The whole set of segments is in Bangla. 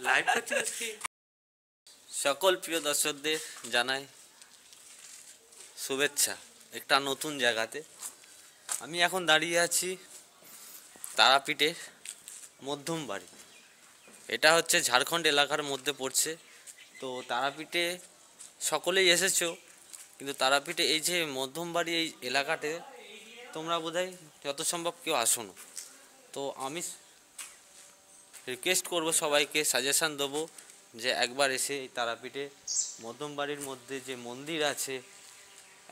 লাইভ করছিস কি? সকল প্রিয় দর্শকদের জানাই শুভেচ্ছা একটা নতুন জায়গাতে। আমি এখন দাঁড়িয়ে আছি তারাপীঠের মধ্যম বাড়ি। এটা হচ্ছে ঝাড়খণ্ড এলাকার মধ্যে পড়ছে। তো তারাপীঠে সকলেই এসেছো, কিন্তু তারাপীঠে এই যে মধ্যম বাড়ি এই এলাকাতে তোমরা বোধহয় যত সম্ভব কেউ আসো না। তো আমি রিকোয়েস্ট করব সবাইকে, সাজেশান দেবো যে একবার এসে এই তারাপীঠে মধ্যম বাড়ির মধ্যে যে মন্দির আছে,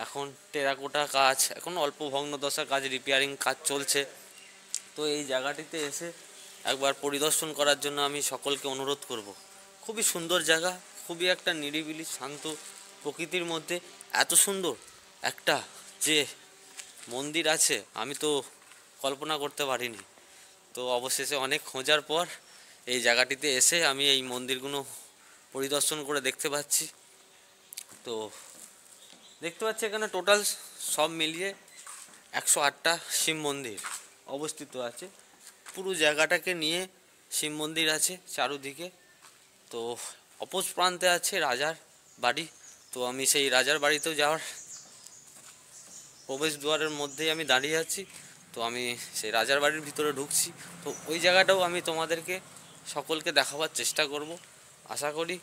এখন টেরাকোটা কাজ, এখন অল্প ভগ্নদশা কাজ, রিপেয়ারিং কাজ চলছে। তো এই জায়গাটিতে এসে একবার পরিদর্শন করার জন্য আমি সকলকে অনুরোধ করব। খুবই সুন্দর জায়গা, খুবই একটা নিরিবিলি শান্ত প্রকৃতির মধ্যে এত সুন্দর একটা যে মন্দির আছে আমি তো কল্পনা করতে পারিনি। তো অবশেষে অনেক খোঁজার পর এই জায়গাটিতে এসে আমি এই মন্দিরগুলো পরিদর্শন করে দেখতে পাচ্ছি। তো দেখতে পাচ্ছি এখানে টোটাল সব মিলিয়ে 108টা শিব মন্দির অবস্থিত আছে। পুরো জায়গাটাকে নিয়ে শিব মন্দির আছে চারুদিকে। তো অপর প্রান্তে আছে রাজার বাড়ি। তো আমি সেই রাজার বাড়িতেও যাওয়ার প্রবেশ দুয়ারের মধ্যেই আমি দাঁড়িয়ে আছি। তো আমি সেই রাজার বাড়ির ভিতরে ঢুকছি। তো ওই জায়গাটাও আমি তোমাদেরকে সকলকে দেখাবার চেষ্টা করব। আশা করি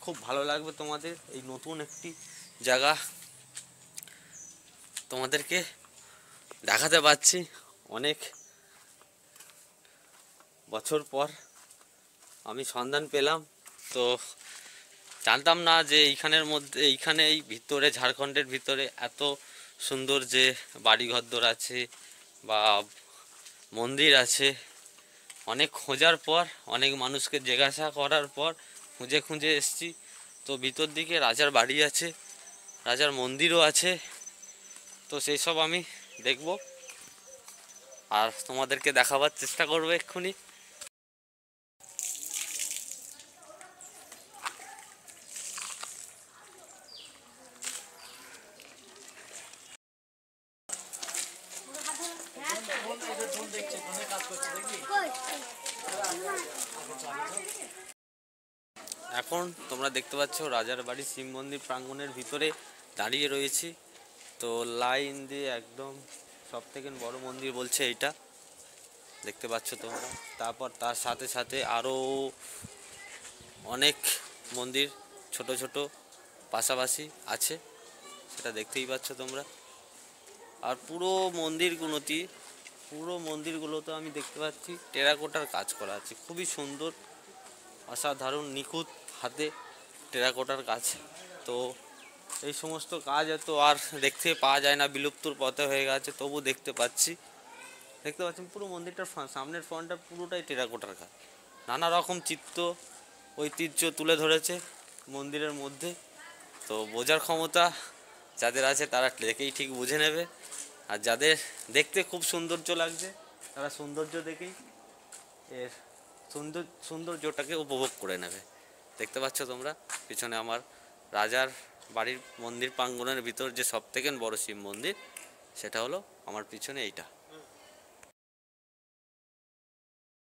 খুব ভালো লাগবে তোমাদের। এই নতুন একটি জায়গা তোমাদেরকে দেখাতে পাচ্ছি অনেক বছর পর আমি সন্ধান পেলাম। তো জানতাম না যে এইখানে এই ভিতরে ঝাড়খণ্ডের ভিতরে এত সুন্দর যে বাড়িঘর আছে বা মন্দির আছে। অনেক খোঁজার পর, অনেক মানুষকে জিজ্ঞাসা করার পর খুঁজে খুঁজে এসেছি। তো ভিতর দিকে রাজার বাড়ি আছে, রাজার মন্দিরও আছে। তো সেই সব আমি দেখব আর তোমাদেরকে দেখাবার চেষ্টা করবো এক্ষুনি। এখন তোমরা দেখতে পাচ্ছ রাজার বাড়ি শিব মন্দির প্রাঙ্গণের ভিতরে দাঁড়িয়ে রয়েছি। তো লাইন দিয়ে একদম সব থেকে বড় মন্দির বলছে এইটা, দেখতে পাচ্ছ তোমরা। তারপর তার সাথে সাথে আরও অনেক মন্দির ছোট ছোট পাশাপাশি আছে, সেটা দেখতেই পাচ্ছ তোমরা। আর পুরো মন্দিরগুলোতে আমি দেখতে পাচ্ছি টেরাকোটার কাজ করা আছে, খুবই সুন্দর, অসাধারণ, নিখুঁত হাতে টেরাকোটার কাজ। তো এই সমস্ত কাজ এত আর দেখতে পাওয়া যায় না, বিলুপ্তর পথে হয়ে গেছে, তবু দেখতে পাচ্ছেন পুরো মন্দিরটার সামনের ফ্রন্টটা পুরোটাই টেরাকোটার কাজ। নানা রকম ঐতিহ্য তুলে ধরেছে মন্দিরের মধ্যে। তো বোঝার ক্ষমতা যাদের আছে তারা দেখেই ঠিক বুঝে নেবে, আর যাদের দেখতে খুব সৌন্দর্য লাগছে তারা সৌন্দর্য দেখেই এর সৌন্দর্যটাকে উপভোগ করে নেবে। দেখতে পাচ্ছ তোমরা পিছনে আমার রাজার বাড়ির মন্দির প্রাঙ্গণের ভিতর যে সবথেকে বড় শিব মন্দির, সেটা হলো আমার পিছনে এইটা।